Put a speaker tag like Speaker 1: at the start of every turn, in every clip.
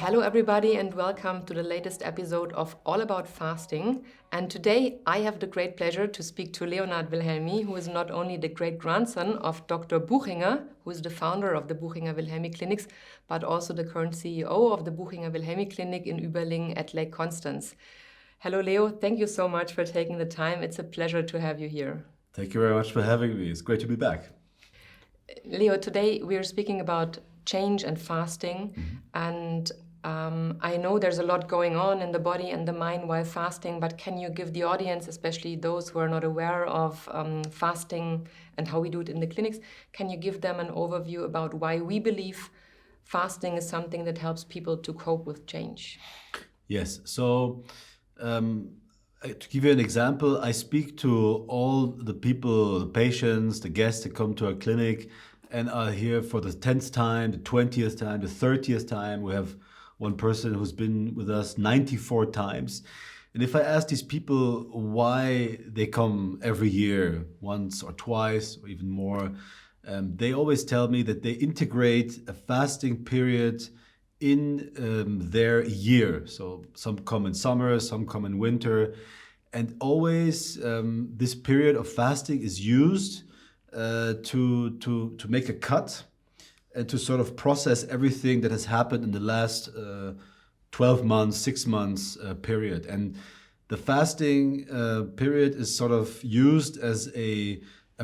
Speaker 1: Hello, everybody, and welcome to the latest episode of All About Fasting. And today I have the great pleasure to speak to Leonard Wilhelmi, who is not only the great grandson of Dr. Buchinger, who is the founder of the Buchinger Wilhelmi Clinics, but also the current CEO of the Buchinger Wilhelmi Clinic in Überlingen at Lake Constance. Hello, Leo. Thank you so much for taking the time. It's a pleasure to have you here.
Speaker 2: Thank you very much for having me. It's great to be back.
Speaker 1: Leo, today we are speaking about change and fasting. And I know there's a lot going on in the body and the mind while fasting, but can you give the audience, especially those who are not aware of fasting and how we do it in the clinics, can you give them an overview about why we believe fasting is something that helps people to cope with change?
Speaker 2: Yes. So, to give you an example, I speak to all the people, the patients, the guests that come to our clinic and are here for the 10th time, the 20th time, the 30th time. We have one person who's been with us 94 times. And if I ask these people why they come every year, once or twice or even more, they always tell me that they integrate a fasting period in their year. So some come in summer, some come in winter. And always this period of fasting is used to make a cut and to sort of process everything that has happened in the last 12 months, 6 months period. And the fasting period is sort of used as a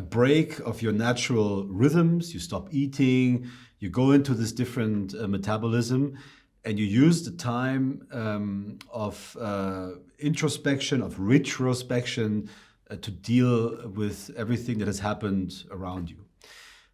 Speaker 2: break of your natural rhythms. You stop eating, you go into this different metabolism, and you use the time of introspection, of retrospection to deal with everything that has happened around you.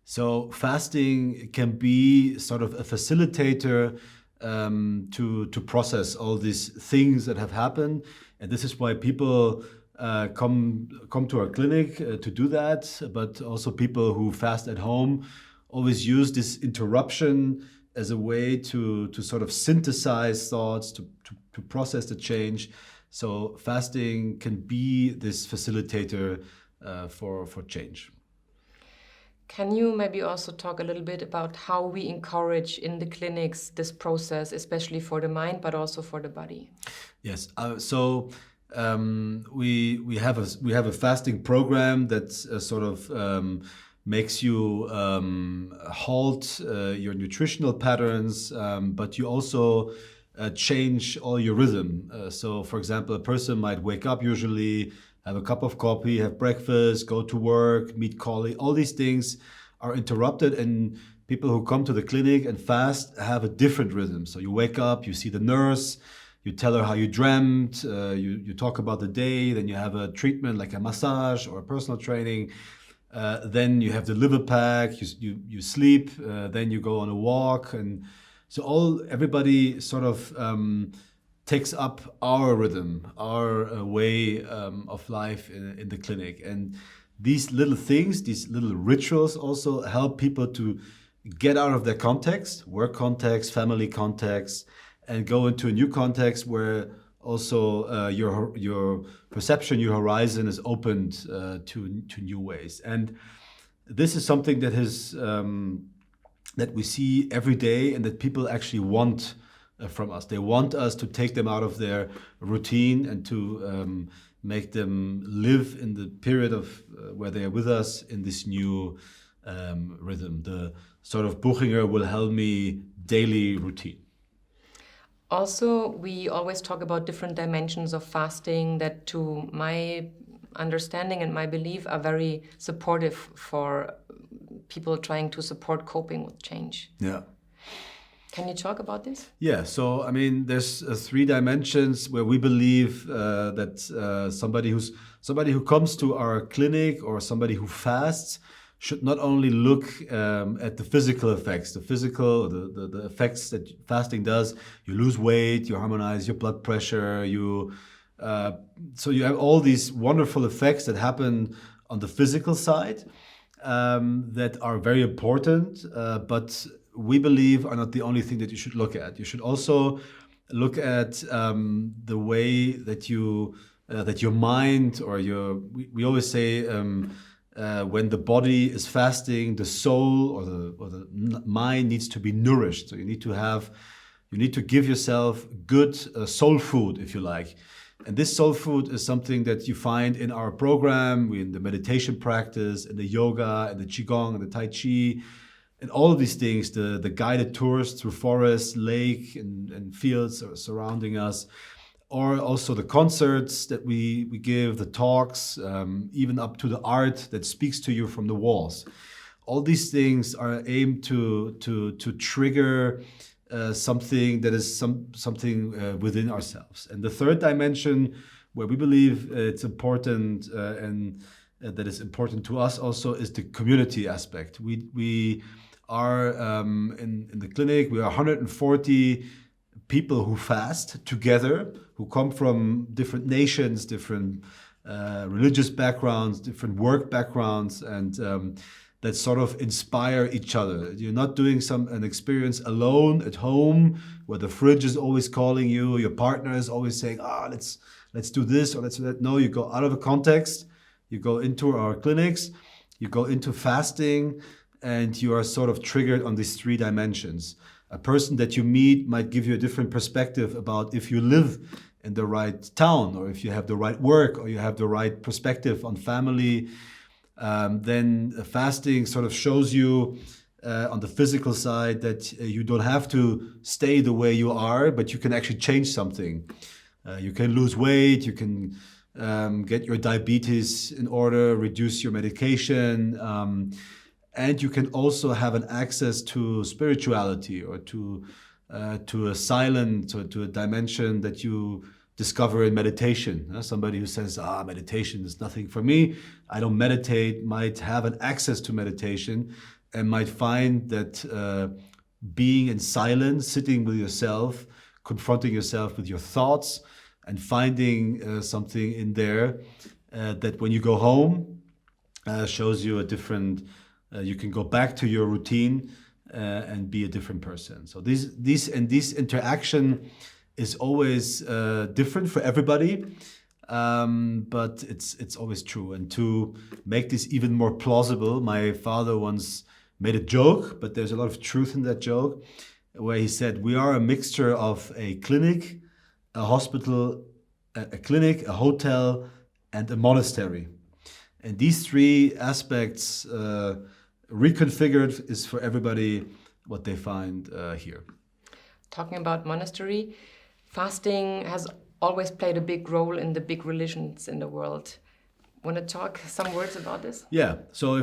Speaker 2: So fasting can be sort of a facilitator to process all these things that have happened. And this is why people come to our clinic to do that, but also people who fast at home always use this interruption as a way to sort of synthesize thoughts, to process the change. So fasting can be this facilitator for change.
Speaker 1: Can you maybe also talk a little bit about how we encourage in the clinics this process, especially for the mind, but also for the body?
Speaker 2: Yes. We have a fasting program that sort of makes you halt your nutritional patterns, but you also change all your rhythm. So, for example, a person might wake up usually, have a cup of coffee, have breakfast, go to work, meet colleagues. All these things are interrupted, and people who come to the clinic and fast have a different rhythm. So you wake up, you see the nurse, you tell her how you dreamt, you talk about the day, then you have a treatment like a massage or a personal training. Then you have the liver pack, you sleep, then you go on a walk, and so everybody sort of takes up our rhythm, our way of life in the clinic. And these little things, these little rituals also help people to get out of their context, work context, family context, and go into a new context where also your perception, your horizon is opened to new ways. And this is something that has that we see every day and that people actually want from us. They want us to take them out of their routine and to make them live in the period of where they are with us in this new rhythm, the sort of Buchinger Wilhelmi daily routine.
Speaker 1: Also, we always talk about different dimensions of fasting that, to my understanding and my belief, are very supportive for people trying to support coping with change.
Speaker 2: Yeah.
Speaker 1: Can you talk about this?
Speaker 2: Yeah, so I mean, there's 3 dimensions where we believe that somebody who comes to our clinic or somebody who fasts should not only look at the physical effects, the effects that fasting does. You lose weight, you harmonize your blood pressure, so you have all these wonderful effects that happen on the physical side that are very important, but we believe are not the only thing that you should look at. You should also look at the way that your mind or we always say when the body is fasting, the soul or the mind needs to be nourished. So you need to have You need to give yourself good soul food, if you like. And this soul food is something that you find in our program, in the meditation practice, in the yoga, in the qigong, and the tai chi, and all of these things, the guided tours through forests, lake, and fields surrounding us, or also the concerts that we give, the talks, even up to the art that speaks to you from the walls. All these things are aimed to trigger something that is something within ourselves. And the third dimension, where we believe it's important and that is important to us also, is the community aspect. We are in the clinic. We are 140 people who fast together, who come from different nations, different religious backgrounds, different work backgrounds, and that sort of inspire each other. You're not doing an experience alone at home where the fridge is always calling you, your partner is always saying, let's do this or let's do that. No, you go out of a context, you go into our clinics, you go into fasting, and you are sort of triggered on these three dimensions. A person that you meet might give you a different perspective about if you live in the right town, or if you have the right work, or you have the right perspective on family. Then fasting sort of shows you on the physical side that you don't have to stay the way you are, but you can actually change something. You can lose weight, you can get your diabetes in order, reduce your medication, and you can also have an access to spirituality, or to a silent, or to a dimension that you discover in meditation. Somebody who says, meditation is nothing for me, I don't meditate, might have an access to meditation and might find that being in silence, sitting with yourself, confronting yourself with your thoughts, and finding something in there that when you go home shows you a different, you can go back to your routine and be a different person. So this interaction is always different for everybody, but it's always true. And to make this even more plausible, my father once made a joke, but there's a lot of truth in that joke, where he said, we are a mixture of a clinic, a hospital, a clinic, a hotel, and a monastery. And these three aspects reconfigured is for everybody what they find here.
Speaker 1: Talking about monastery, fasting has always played a big role in the big religions in the world. Want to talk some words about this?
Speaker 2: Yeah. So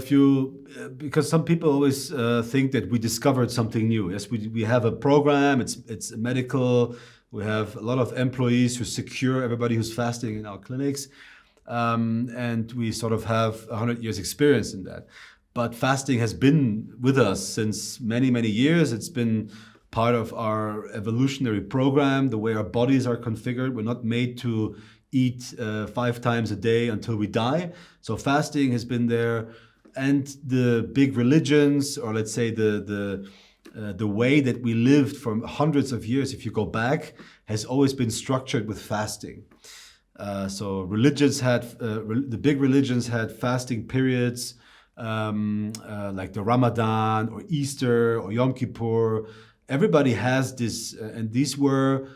Speaker 2: because some people always think that we discovered something new. Yes, we have a program. It's medical. We have a lot of employees who secure everybody who's fasting in our clinics, and we sort of have 100 years experience in that. But fasting has been with us since many, many years. It's been part of our evolutionary program, the way our bodies are configured. We're not made to eat 5 times a day until we die. So fasting has been there. And the big religions, or let's say the way that we lived for hundreds of years, if you go back, has always been structured with fasting. So religions the big religions had fasting periods, like the Ramadan or Easter or Yom Kippur. Everybody has this, and these were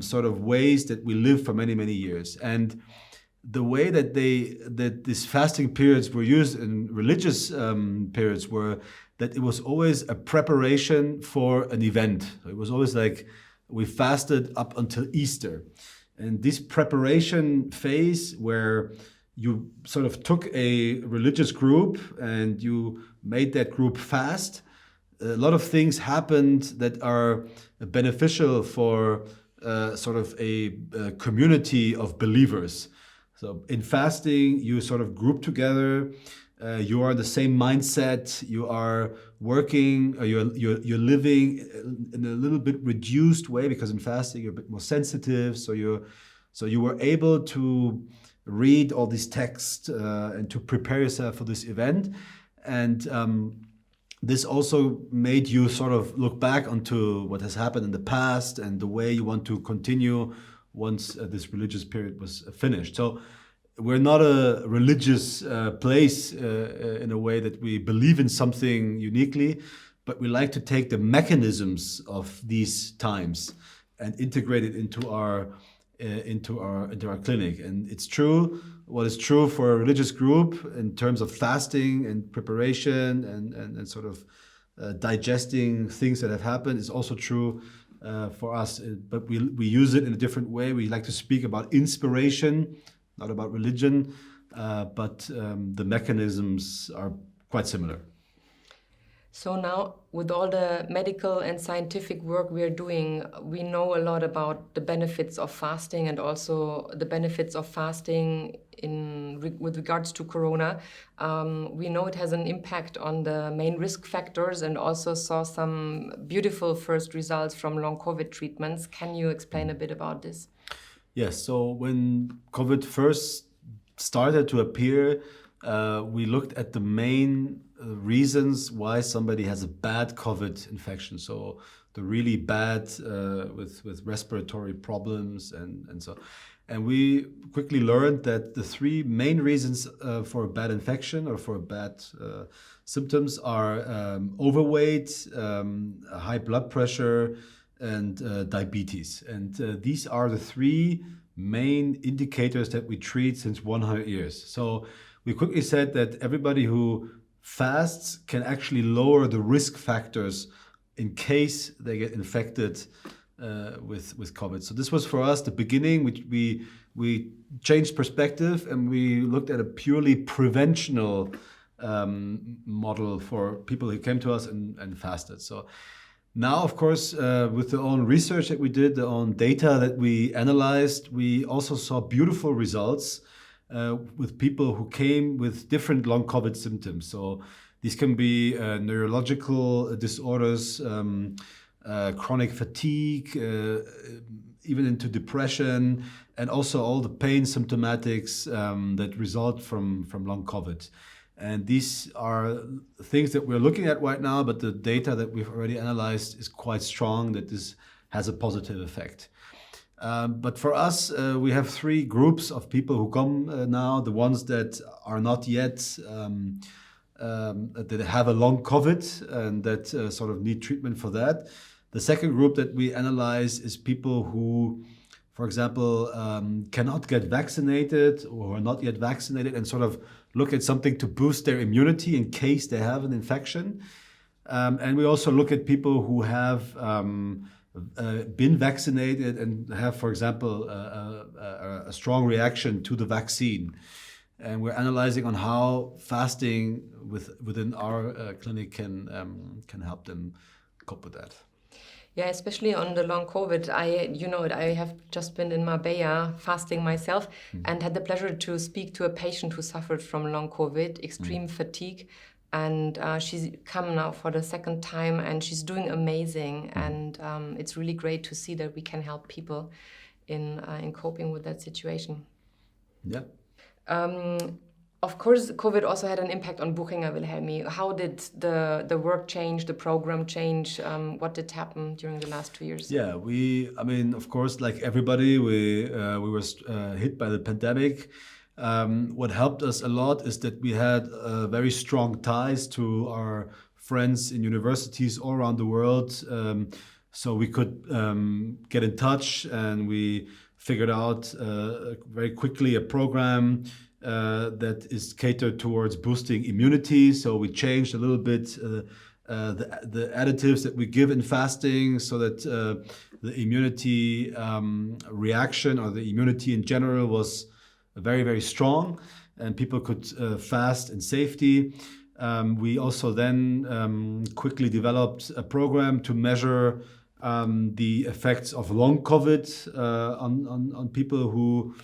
Speaker 2: sort of ways that we lived for many, many years. And the way that these fasting periods were used in religious periods were that it was always a preparation for an event. It was always like we fasted up until Easter. And this preparation phase, where you sort of took a religious group and you made that group fast, a lot of things happened that are beneficial for sort of a community of believers. So in fasting, you sort of group together. You are the same mindset. You are working. You're living in a little bit reduced way, because in fasting you're a bit more sensitive. So you were able to read all these texts and to prepare yourself for this event. And this also made you sort of look back onto what has happened in the past and the way you want to continue once this religious period was finished. So we're not a religious place in a way that we believe in something uniquely, but we like to take the mechanisms of these times and integrate it into our clinic. And it's true. What is true for a religious group in terms of fasting and preparation and sort of digesting things that have happened is also true for us. But we use it in a different way. We like to speak about inspiration, not about religion, but the mechanisms are quite similar.
Speaker 1: So now, with all the medical and scientific work we are doing, we know a lot about the benefits of fasting and also the benefits of fasting with regards to corona. We know it has an impact on the main risk factors and also saw some beautiful first results from long COVID treatments. Can you explain a bit about this?
Speaker 2: Yes, so when COVID first started to appear, we looked at the main reasons why somebody has a bad COVID infection. So the really bad with respiratory problems and so. And we quickly learned that the three main reasons for a bad infection or for bad symptoms are overweight, high blood pressure, and diabetes. And these are the three main indicators that we treat since 100 years. So we quickly said that everybody who fasts can actually lower the risk factors in case they get infected with COVID. So this was for us the beginning, which we changed perspective and we looked at a purely preventional model for people who came to us and fasted. So now, of course, with the own research that we did, the own data that we analyzed, we also saw beautiful results with people who came with different long COVID symptoms. So these can be neurological disorders, chronic fatigue, even into depression, and also all the pain symptomatics that result from long COVID. And these are things that we're looking at right now, but the data that we've already analyzed is quite strong that this has a positive effect. But for us, we have three groups of people who come now. The ones that are not yet, that have a long COVID and that sort of need treatment for that. The second group that we analyze is people who, for example, cannot get vaccinated or are not yet vaccinated and sort of look at something to boost their immunity in case they have an infection. And we also look at people who have been vaccinated and have, for example, a strong reaction to the vaccine. And we're analyzing on how fasting within our clinic can help them cope with that.
Speaker 1: Yeah, especially on the long COVID. I have just been in Marbella fasting myself and had the pleasure to speak to a patient who suffered from long COVID, extreme fatigue. And she's come now for the second time and she's doing amazing. And it's really great to see that we can help people in coping with that situation.
Speaker 2: Yeah.
Speaker 1: Of course, COVID also had an impact on Buchinger Wilhelmi. How did the work change, the program change? What did happen during the last 2 years?
Speaker 2: Yeah, of course, like everybody, we were hit by the pandemic. What helped us a lot is that we had very strong ties to our friends in universities all around the world. So we could get in touch and we figured out very quickly a program that is catered towards boosting immunity. So we changed a little bit the additives that we give in fasting so that the immunity reaction or the immunity in general was very, very strong and people could fast in safety. We also then quickly developed a program to measure the effects of long COVID on people who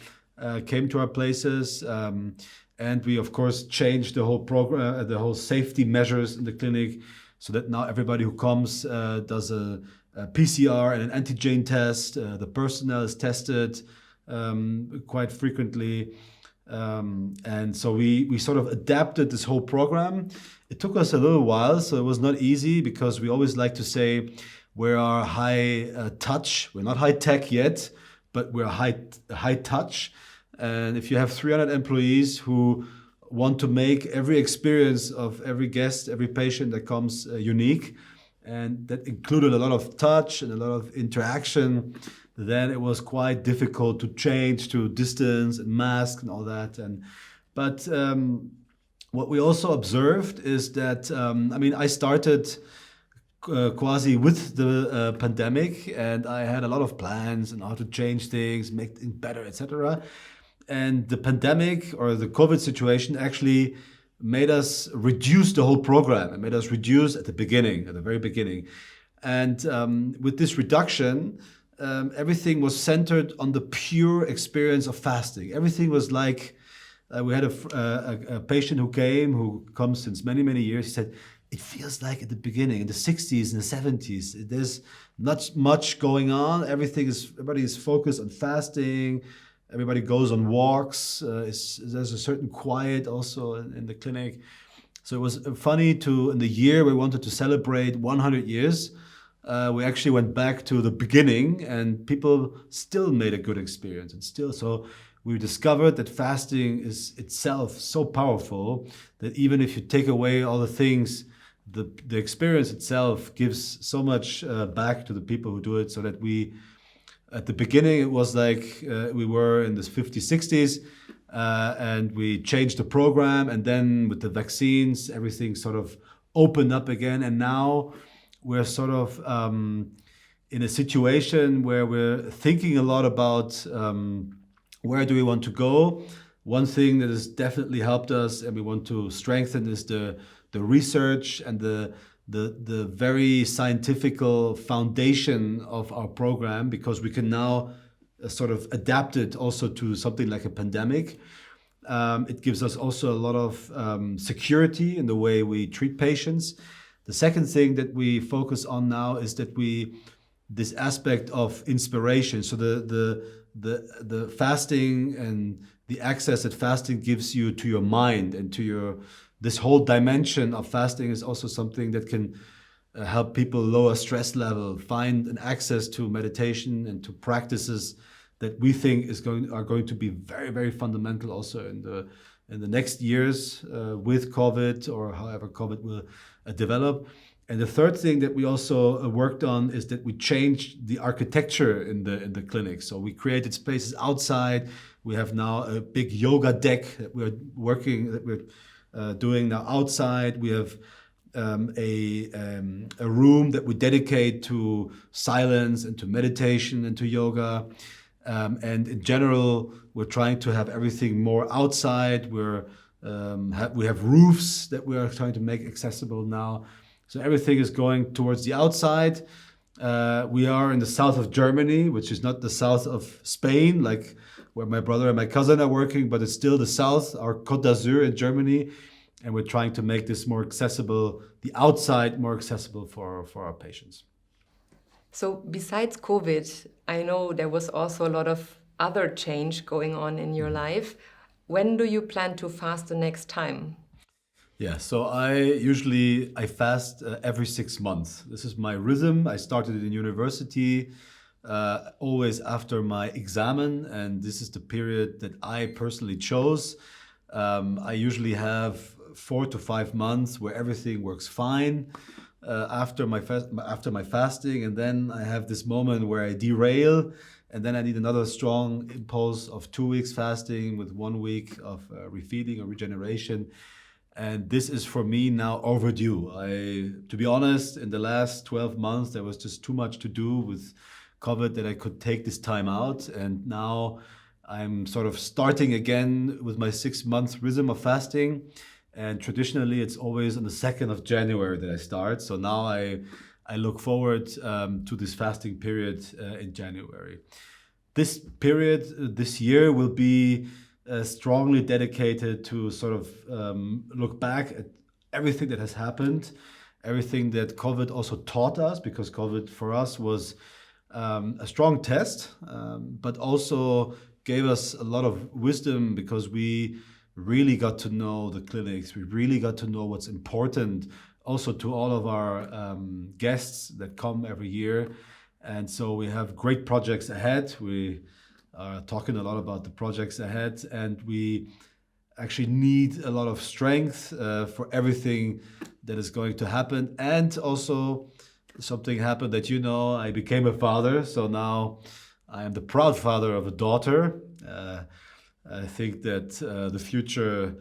Speaker 2: came to our places. And we, of course, changed the whole program, the whole safety measures in the clinic so that now everybody who comes does a PCR and an antigen test. The personnel is tested quite frequently. And so we sort of adapted this whole program. It took us a little while, so it was not easy because we always like to say we are high touch. We're not high tech yet, but we're high touch. And if you have 300 employees who want to make every experience of every guest, every patient that comes unique, and that included a lot of touch and a lot of interaction, then it was quite difficult to change to distance and mask and all that. But what we also observed is that, I started quasi with the pandemic, and I had a lot of plans on how to change things, make things better, etc. And the pandemic or the COVID situation actually made us reduce the whole program. It made us reduce at the very beginning. And with this reduction, everything was centered on the pure experience of fasting. Everything was like, we had a patient who comes since many, many years. He said, it feels like at the beginning, in the 60s and the 70s, there's not much going on. Everybody is focused on fasting. Everybody goes on walks. There's a certain quiet also in the clinic. So it was funny in the year we wanted to celebrate 100 years, we actually went back to the beginning, and people still made a good experience. So we discovered that fasting is itself so powerful that even if you take away all the things, the experience itself gives so much back to the people who do it. So that at the beginning, it was like we were in the 50s, 60s, and we changed the program. And then with the vaccines, everything sort of opened up again. And now we're sort of in a situation where we're thinking a lot about where do we want to go. One thing that has definitely helped us and we want to strengthen is the research and the very scientific foundation of our program, because we can now sort of adapt it also to something like a pandemic. It gives us also a lot of security in the way we treat patients. The second thing that we focus on now is that this aspect of inspiration. So the fasting and the access that fasting gives you to your mind and to this whole dimension of fasting is also something that can help people lower stress level, find an access to meditation and to practices that we think are going to be very, very fundamental also in the next years with COVID or however COVID will develop. And the third thing that we also worked on is that we changed the architecture in the clinic. So we created spaces outside. We have now a big yoga deck that we're doing now outside. We have a room that we dedicate to silence and to meditation and to yoga. And in general, we're trying to have everything more outside. We have roofs that we are trying to make accessible now. So everything is going towards the outside. We are in the south of Germany, which is not the south of Spain, like where my brother and my cousin are working, but it's still the south, our Côte d'Azur in Germany. And we're trying to make this more accessible, the outside more accessible for our patients.
Speaker 1: So besides COVID, I know there was also a lot of other change going on in your life. When do you plan to fast the next time?
Speaker 2: Yeah, so I fast every 6 months. This is my rhythm. I started in university, always after my examen, and this is the period that I personally chose. I usually have 4 to 5 months where everything works fine after my fasting, and then I have this moment where I derail, and then I need another strong impulse of 2 weeks fasting with 1 week of refeeding or regeneration. And this is for me now overdue. To be honest, in the last 12 months, there was just too much to do with COVID that I could take this time out. And now I'm sort of starting again with my 6-month rhythm of fasting. And traditionally, it's always on the 2nd of January that I start. So now I look forward to this fasting period in January. This period, this year, will be strongly dedicated to sort of look back at everything that has happened, everything that COVID also taught us, because COVID for us was a strong test, but also gave us a lot of wisdom, because we really got to know the clinics. We really got to know what's important also to all of our guests that come every year. And so we have great projects ahead. We are talking a lot about the projects ahead, and we actually need a lot of strength for everything that is going to happen. And also something happened that I became a father. So now I am the proud father of a daughter. I think that the future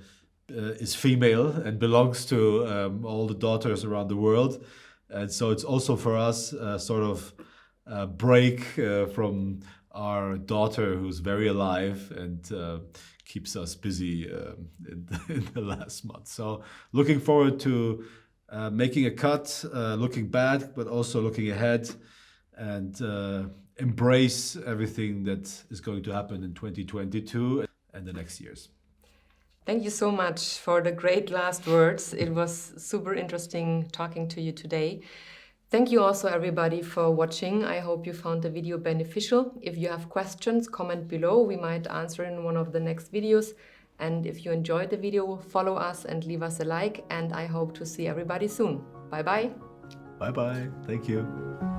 Speaker 2: is female and belongs to all the daughters around the world. And so it's also for us sort of a break from our daughter, who's very alive and keeps us busy in the last month. So looking forward to making a cut, looking back, but also looking ahead, and embrace everything that is going to happen in 2022 and the next years.
Speaker 1: Thank you so much for the great last words. It was super interesting talking to you today. Thank you also everybody for watching. I hope you found the video beneficial. If you have questions, comment below. We might answer in one of the next videos. And if you enjoyed the video, follow us and leave us a like. And I hope to see everybody soon. Bye bye.
Speaker 2: Bye bye. Thank you.